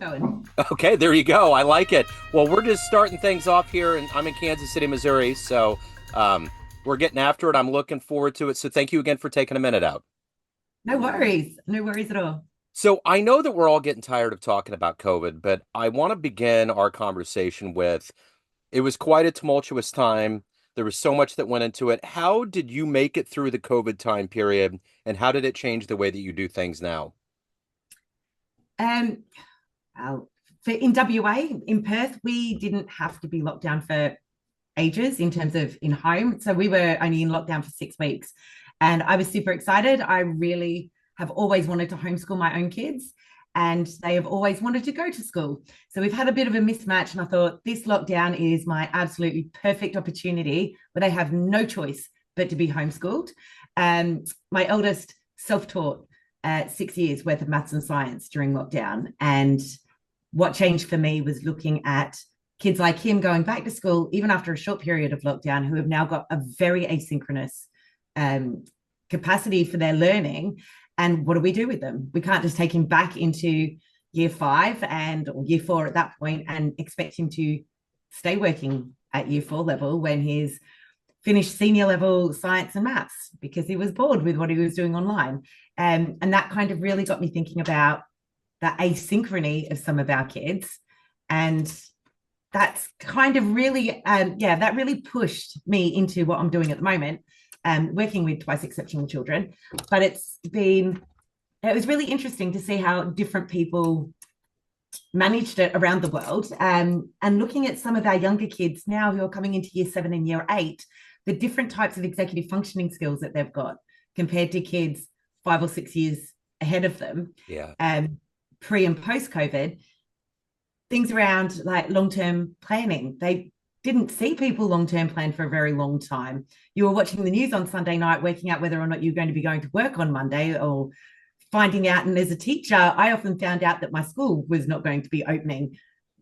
going. Okay, there you go. I like it. Well, we're just starting things off here, and I'm in Kansas City, Missouri. So um, we're getting after it. I'm looking forward to it. So thank you again for taking a minute out. No worries. No worries at all. So I know that we're all getting tired of talking about COVID, but I want to begin our conversation with it was quite a tumultuous time. There was so much that went into it. How did you make it through the COVID time period, and how did it change the way that you do things now? Um, well, in WA, in Perth, we didn't have to be locked down for ages in terms of in home. So we were only in lockdown for 6 weeks. And I was super excited. I really have always wanted to homeschool my own kids, and they have always wanted to go to school. So we've had a bit of a mismatch. And I thought this lockdown is my absolutely perfect opportunity where they have no choice but to be homeschooled. My eldest self taught 6 years worth of maths and science during lockdown. And what changed for me was looking at kids like him going back to school, even after a short period of lockdown, who have now got a very asynchronous um, capacity for their learning. And what do we do with them? We can't just take him back into year 5 or year 4 at that point and expect him to stay working at year 4 level when he's finished senior level science and maths because he was bored with what he was doing online. And that kind of really got me thinking about the asynchrony of some of our kids. And that's kind of really, that really pushed me into what I'm doing at the moment, working with twice exceptional children. But it was really interesting to see how different people managed it around the world. And looking at some of our younger kids now who are coming into year 7 and year 8, the different types of executive functioning skills that they've got compared to kids 5 or 6 years ahead of them, Yeah. pre and post COVID, things around like long-term planning. They didn't see people long-term plan for a very long time. You were watching the news on Sunday night, working out whether or not you're going to be going to work on Monday, or finding out. And as a teacher, I often found out that my school was not going to be opening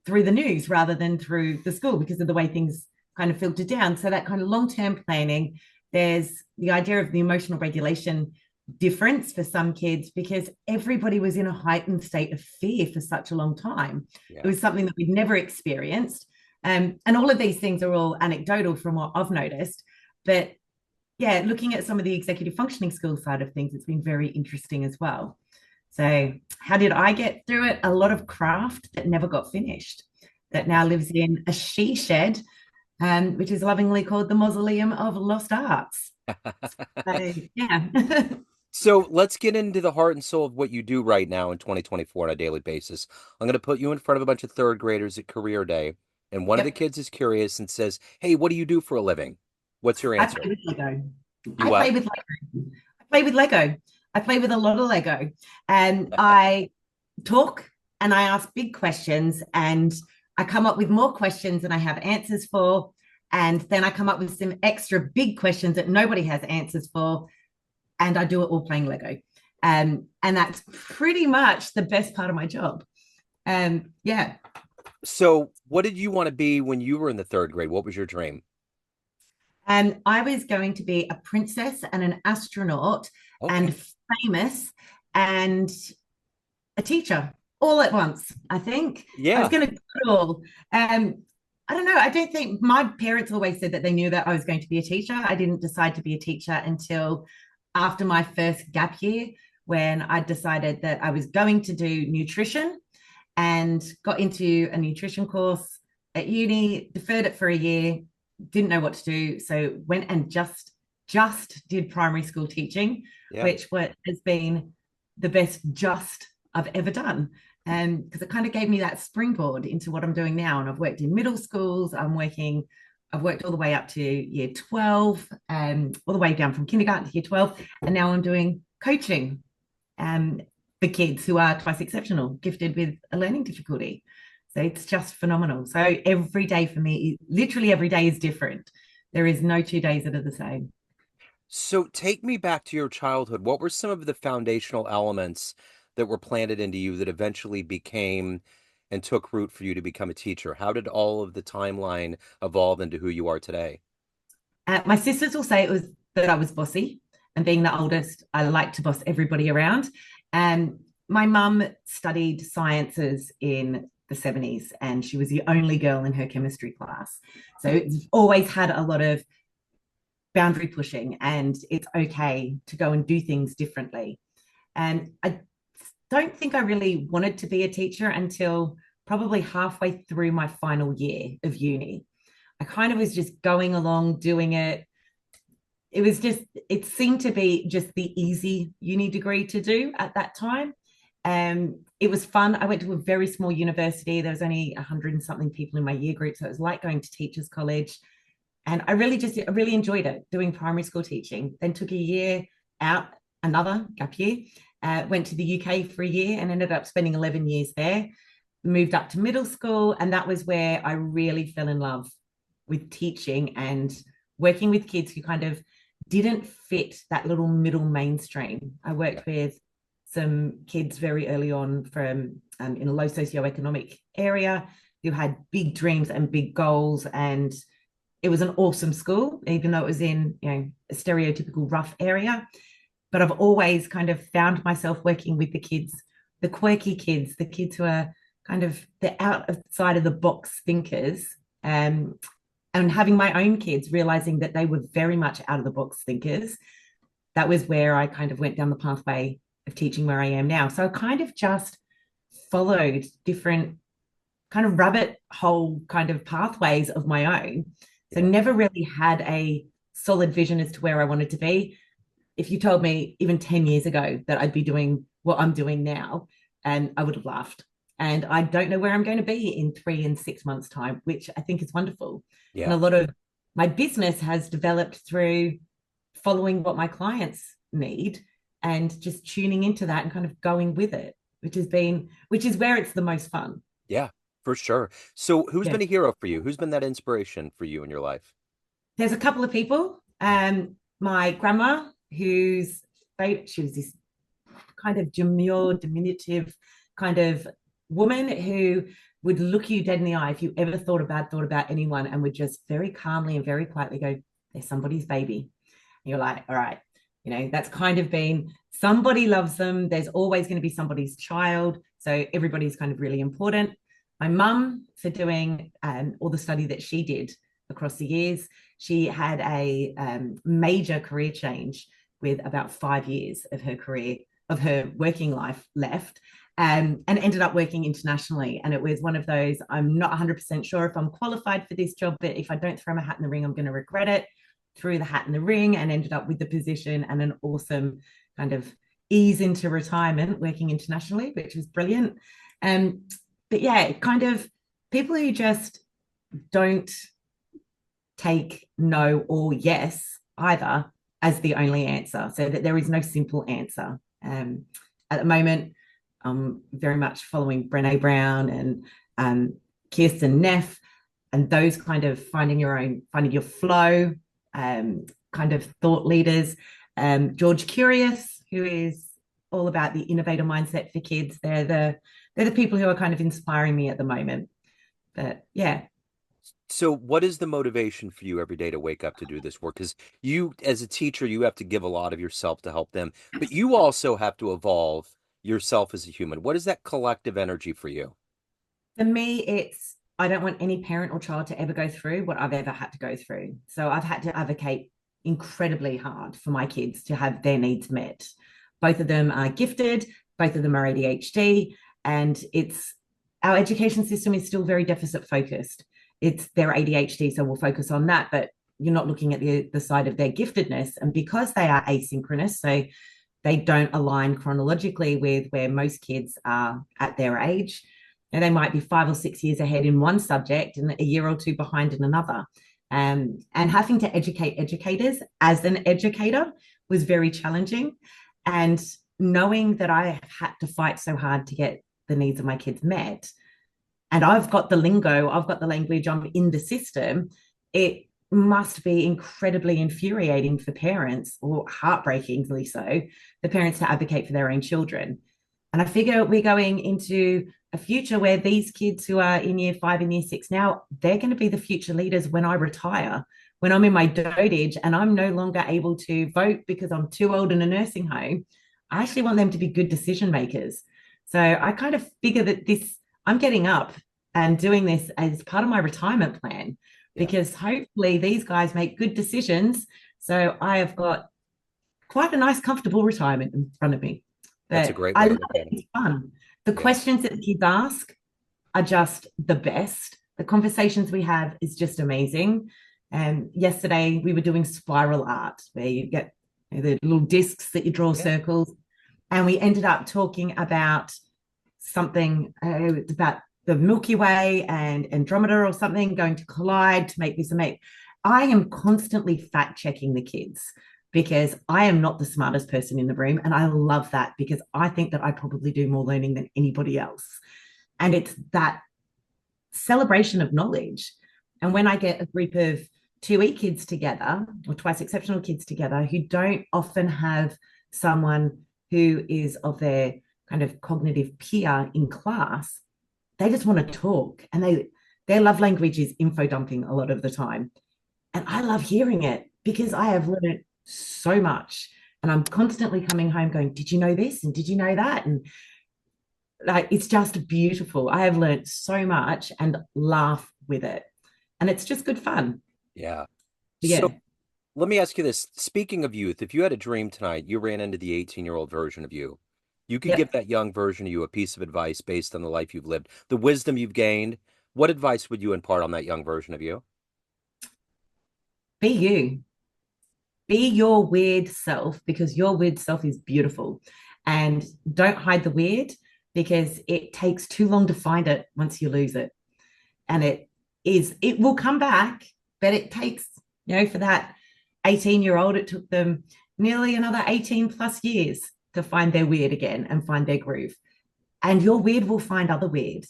through the news rather than through the school because of the way things kind of filtered down. So that kind of long-term planning, there's the idea of the emotional regulation difference for some kids because everybody was in a heightened state of fear for such a long time. It Yeah. was something that we'd never experienced. And all of these things are all anecdotal from what I've noticed. But yeah, looking at some of the executive functioning skills side of things, it's been very interesting as well. So, how did I get through it? A lot of craft that never got finished, that now lives in a she shed, which is lovingly called the Mausoleum of Lost Arts. So, yeah. So let's get into the heart and soul of what you do right now in 2024 on a daily basis. I'm going to put you in front of a bunch of third graders at career day, and one of the Yep. kids is curious and says, "Hey, what do you do for a living?" What's your I answer? play with Lego. You I play what? with Lego. I play with Lego. I play with a lot of Lego. And I talk and I ask big questions, and I come up with more questions than I have answers for. And then I come up with some extra big questions that nobody has answers for. And I do it all playing Lego. And that's pretty much the best part of my job. Yeah. So, what did you want to be when you were in the third grade? What was your dream? And I was going to be a princess and an astronaut and Okay. famous and a teacher all at once. I think I was Yeah. going to do it all. I don't know. I don't think my parents always said that they knew that I was going to be a teacher. I didn't decide to be a teacher until after my first gap year, when I decided that I was going to do nutrition and got into a nutrition course at uni, deferred it for a year, didn't know what to do. So went and just did primary school teaching, Yeah. which has been the best just I've ever done. And because it kind of gave me that springboard into what I'm doing now. And I've worked in middle schools, I've worked all the way up to year 12, all the way down from kindergarten to year 12. And now I'm doing coaching um, for kids who are twice exceptional, gifted with a learning difficulty. So it's just phenomenal. So every day for me, literally every day is different. There is no 2 days that are the same. So, take me back to your childhood. What were some of the foundational elements that were planted into you that eventually became and took root for you to become a teacher? How did all of the timeline evolve into who you are today? My sisters will say it was that I was bossy, and being the oldest, I like to boss everybody around. And my mum studied sciences in the 70s and she was the only girl in her chemistry class. So it's always had a lot of boundary pushing and it's okay to go and do things differently. And I don't think I really wanted to be a teacher until probably halfway through my final year of uni. I kind of was just going along doing it. It was just, it seemed to be just the easy uni degree to do at that time. It was fun. I went to a very small university. There was only 100 and something people in my year group. So it was like going to teachers college. And I really enjoyed it doing primary school teaching. Then took a year out, another gap year, went to the UK for a year and ended up spending 11 years there. Moved up to middle school. And that was where I really fell in love with teaching and working with kids who kind of didn't fit that little middle mainstream. I worked with some kids very early on from in a low socioeconomic area who had big dreams and big goals. And it was an awesome school, even though it was in, a stereotypical rough area. But I've always kind of found myself working with the kids, the quirky kids, the kids who are kind of the outside of the box thinkers. And having my own kids, realizing that they were very much out of the box thinkers, that was where I kind of went down the pathway of teaching where I am now. So I kind of just followed different kind of rabbit hole kind of pathways of my own. So never really had a solid vision as to where I wanted to be. If you told me even 10 years ago that I'd be doing what I'm doing now, and I would have laughed. And I don't know where I'm going to be in 3 and 6 months' time, which I think is wonderful. And Yeah. a lot of my business has developed through following what my clients need and just tuning into that and kind of going with it, which is where it's the most fun. Yeah, for sure. So who's Yeah. been a hero for you? Who's been that inspiration for you in your life? There's a couple of people. My grandma, she was this kind of demure, diminutive kind of woman who would look you dead in the eye if you ever thought about anyone and would just very calmly and very quietly go, "They're somebody's baby." And you're like, all right, that's kind of been somebody loves them. There's always going to be somebody's child. So everybody's kind of really important. My mum, for doing all the study that she did across the years, she had a major career change with about 5 years of her career, of her working life left, and ended up working internationally. And it was one of those, I'm not 100% sure if I'm qualified for this job, but if I don't throw my hat in the ring, I'm going to regret it. Threw the hat in the ring and ended up with the position and an awesome kind of ease into retirement working internationally, which was brilliant. But yeah, kind of people who just don't take no or yes either as the only answer, so that there is no simple answer. At the moment, I'm very much following Brené Brown and Kirsten Neff and those kind of finding your flow kind of thought leaders. George Curious, who is all about the innovator mindset for kids. They're the people who are kind of inspiring me at the moment. But yeah. So what is the motivation for you every day to wake up to do this work? Because you, as a teacher, you have to give a lot of yourself to help them, but you also have to evolve yourself as a human. What is that collective energy for you? For me, I don't want any parent or child to ever go through what I've ever had to go through. So I've had to advocate incredibly hard for my kids to have their needs met. Both of them are gifted, both of them are ADHD, and our education system is still very deficit focused. It's their ADHD, so we'll focus on that, but you're not looking at the side of their giftedness. And because they are asynchronous, so they don't align chronologically with where most kids are at their age, and they might be 5 or 6 years ahead in one subject and a year or two behind in another. And having to educate educators as an educator was very challenging. And knowing that I had to fight so hard to get the needs of my kids met, and I've got the lingo, I've got the language, I'm in the system, it must be incredibly infuriating for parents, or heartbreakingly so, for parents to advocate for their own children. And I figure we're going into a future where these kids who are in year 5 and year 6 now, they're going to be the future leaders when I retire, when I'm in my dotage and I'm no longer able to vote because I'm too old in a nursing home. I actually want them to be good decision makers. So I kind of figure that I'm getting up and doing this as part of my retirement plan Yeah. because hopefully these guys make good decisions. So I have got quite a nice, comfortable retirement in front of me. That's a But great I way to love look it. at it. It's fun. The Yeah. questions that the kids ask are just the best. The conversations we have is just amazing. And yesterday we were doing spiral art where you get the little discs that you draw Yeah. circles. And we ended up talking about something about the Milky Way and Andromeda or something going to collide to make this amazing. I am constantly fact checking the kids because I am not the smartest person in the room. And I love that because I think that I probably do more learning than anybody else. And it's that celebration of knowledge. And when I get a group of 2E kids together or twice exceptional kids together who don't often have someone who is of their kind of cognitive peer in class, they just want to talk and their love language is info dumping a lot of the time. And I love hearing it because I have learned so much. And I'm constantly coming home going, did you know this? And did you know that? And like, it's just beautiful. I have learned so much and laugh with it. And it's just good fun. Yeah. So Yeah. let me ask you this. Speaking of youth, if you had a dream tonight, you ran into the 18-year-old version of you. You could give Yep. that young version of you a piece of advice based on the life you've lived, the wisdom you've gained. What advice would you impart on that young version of you? Be you. Be your weird self because your weird self is beautiful. And don't hide the weird because it takes too long to find it once you lose it. And it will come back, but it takes, for that 18-year-old, it took them nearly another 18 plus years to find their weird again and find their groove. And your weird will find other weird,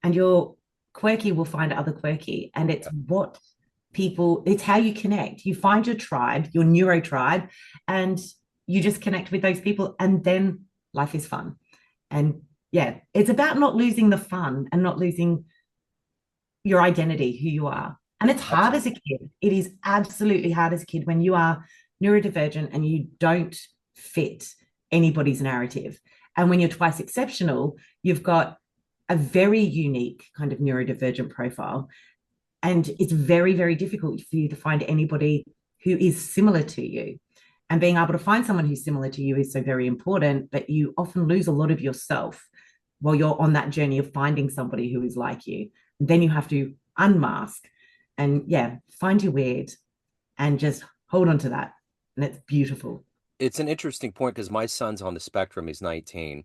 and your quirky will find other quirky. And it's what people, it's how you connect. You find your tribe, your neuro tribe, and you just connect with those people, and then life is fun. And yeah, it's about not losing the fun and not losing your identity, who you are. And it's hard as Absolutely. a kid. It is absolutely hard as a kid when you are neurodivergent and you don't fit anybody's narrative. And when you're twice exceptional, you've got a very unique kind of neurodivergent profile. And it's very, very difficult for you to find anybody who is similar to you. And being able to find someone who's similar to you is so very important, but you often lose a lot of yourself while you're on that journey of finding somebody who is like you. And then you have to unmask and, yeah, find your weird and just hold on to that. And it's beautiful. It's an interesting point because my son's on the spectrum. He's 19,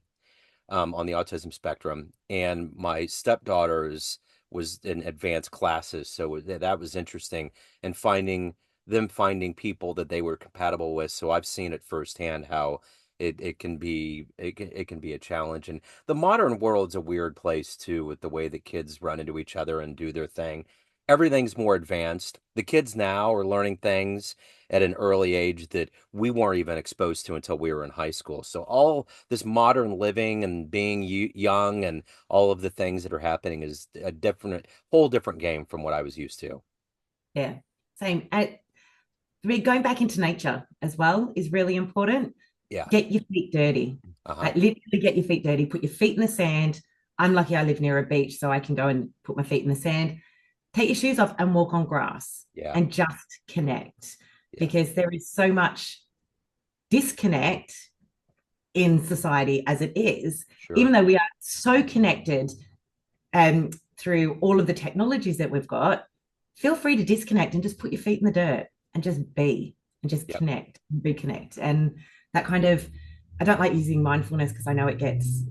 on the autism spectrum, and my stepdaughter's was in advanced classes, so that was interesting, and finding people that they were compatible with. So I've seen it firsthand how it can be a challenge, and the modern world's a weird place too, with the way that kids run into each other and do their thing. Everything's more advanced. The kids now are learning things at an early age that we weren't even exposed to until we were in high school. So all this modern living and being young and all of the things that are happening is a whole different game from what I was used to. Yeah, same. Going back into nature as well is really important. Yeah. Get your feet dirty. Uh-huh. Like literally get your feet dirty. Put your feet in the sand. I'm lucky I live near a beach, so I can go and put my feet in the sand. Take your shoes off and walk on grass Yeah. and just connect Yeah. because there is so much disconnect in society as it is, Sure. even though we are so connected through all of the technologies that we've got. Feel free to disconnect and just put your feet in the dirt and just be and just Yeah. connect and reconnect. And that kind of, I don't like using mindfulness because I know it gets,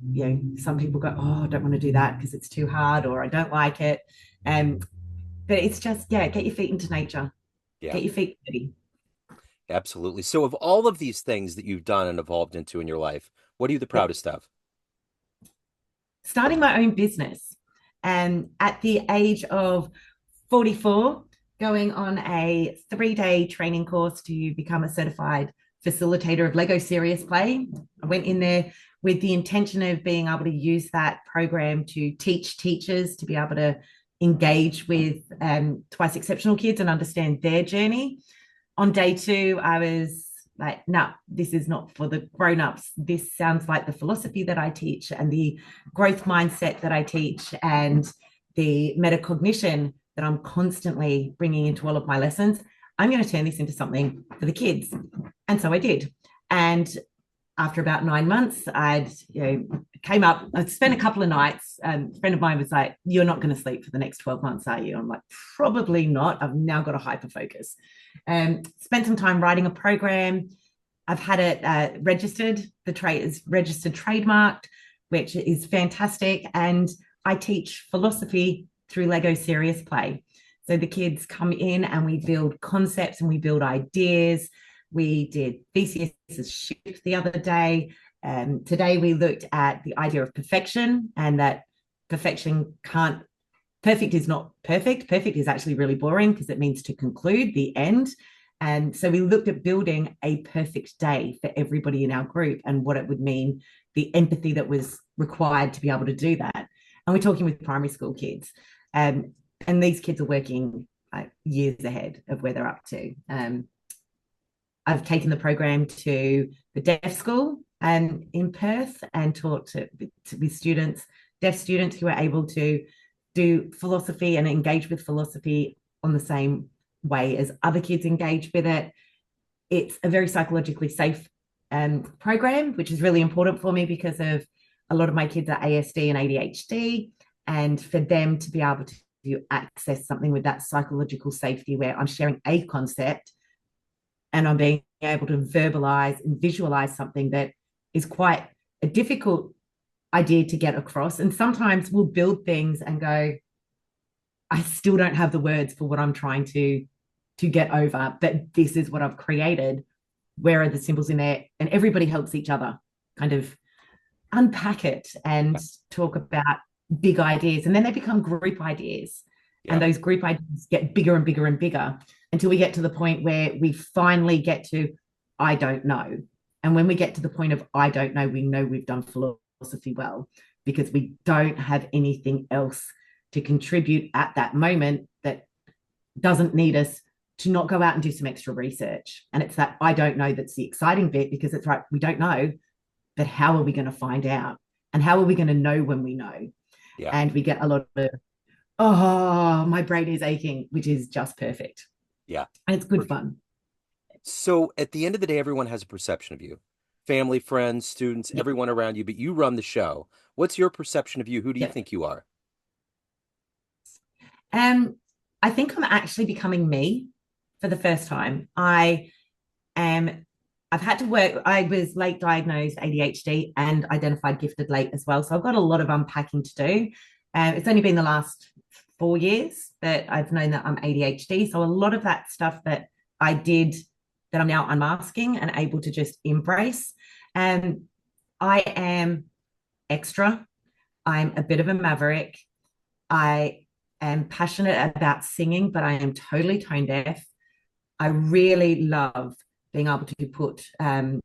some people go, oh, I don't want to do that because it's too hard or I don't like it. But it's just, yeah, get your feet into nature, Yeah. get your feet dirty. Absolutely. So of all of these things that you've done and evolved into in your life, what are you the Yep. proudest of? Starting my own business. And at the age of 44, going on a 3-day training course to become a certified facilitator of Lego Serious Play. I went in there with the intention of being able to use that program to teach teachers to be able to engage with twice exceptional kids and understand their journey. On day 2, I was like, no, this is not for the grown-ups. This sounds like the philosophy that I teach and the growth mindset that I teach and the metacognition that I'm constantly bringing into all of my lessons. I'm going to turn this into something for the kids. And so I did. And after about 9 months, came up, I'd spent a couple of nights. A friend of mine was like, "You're not going to sleep for the next 12 months, are you?" I'm like, "Probably not. I've now got to hyper focus." Spent some time writing a program. I've had it registered. The trade is registered, trademarked, which is fantastic. And I teach philosophy through Lego Serious Play. So the kids come in and we build concepts and we build ideas. We did BCS's shift the other day. Today we looked at the idea of perfection and that perfect is not perfect. Perfect is actually really boring because it means to conclude, the end. And so we looked at building a perfect day for everybody in our group and what it would mean, the empathy that was required to be able to do that. And we're talking with primary school kids. And these kids are working years ahead of where they're up to. I've taken the program to the deaf school in Perth and taught with students, deaf students who are able to do philosophy and engage with philosophy on the same way as other kids engage with it. It's a very psychologically safe program, which is really important for me because of a lot of my kids are ASD and ADHD, and for them to be able to access something with that psychological safety where I'm sharing a concept and I'm being able to verbalize and visualize something that is quite a difficult idea to get across. And sometimes we'll build things and go, I still don't have the words for what I'm trying to get over, but this is what I've created. Where are the symbols in there? And everybody helps each other kind of unpack it and talk about big ideas. And then they become group ideas. Yeah. And those group ideas get bigger and bigger and bigger until we get to the point where we finally get to, I don't know. And when we get to the point of, I don't know, we know we've done philosophy well because we don't have anything else to contribute at that moment that doesn't need us to not go out and do some extra research. And it's that I don't know that's the exciting bit, because it's right, we don't know, but how are we going to find out? And how are we going to know when we know? Yeah. And we get a lot of, oh, my brain is aching, which is just perfect. Yeah. And it's good fun. So at the end of the day, everyone has a perception of you. Family, friends, students, everyone around you, but you run the show. What's your perception of you? Who do you think you are? I think I'm actually becoming me for the first time. I've had to work. I was late diagnosed ADHD and identified gifted late as well. So I've got a lot of unpacking to do. It's only been the last 4 years that I've known that I'm ADHD. So a lot of that stuff that I did that I'm now unmasking and able to just embrace. I am extra. I'm a bit of a maverick. I am passionate about singing, but I am totally tone deaf. I really love being able to put the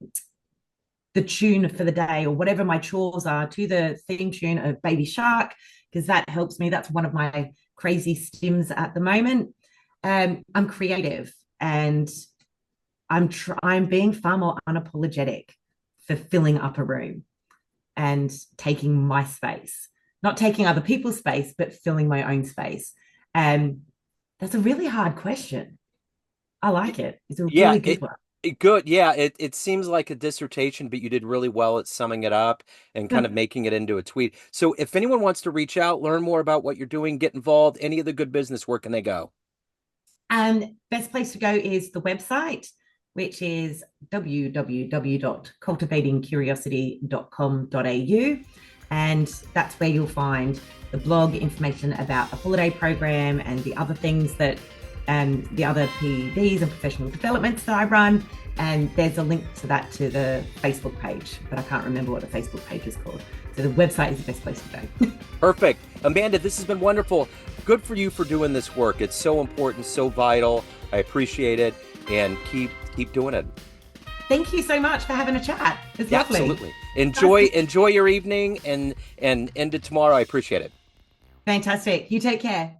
tune for the day or whatever my chores are to the theme tune of Baby Shark, because that helps me. That's one of my crazy stims at the moment. I'm creative and I'm being far more unapologetic for filling up a room and taking my space, not taking other people's space, but filling my own space. That's a really hard question. I like it. It's a really good one. Good. Yeah. It seems like a dissertation, but you did really well at summing it up and kind of making it into a tweet. So if anyone wants to reach out, learn more about what you're doing, get involved, any of the good business, where can they go? Best place to go is the website, which is www.cultivatingcuriosity.com.au. And that's where you'll find the blog, information about the holiday program and the other things that the other PDs and professional developments that I run. And there's a link to that to the Facebook page, but I can't remember what the Facebook page is called. So the website is the best place to go. Perfect. Amanda, this has been wonderful. Good for you for doing this work. It's so important, so vital. I appreciate it, and keep doing it. Thank you so much for having a chat. It's lovely. Absolutely. Enjoy your evening and into tomorrow. I appreciate it. Fantastic. You take care.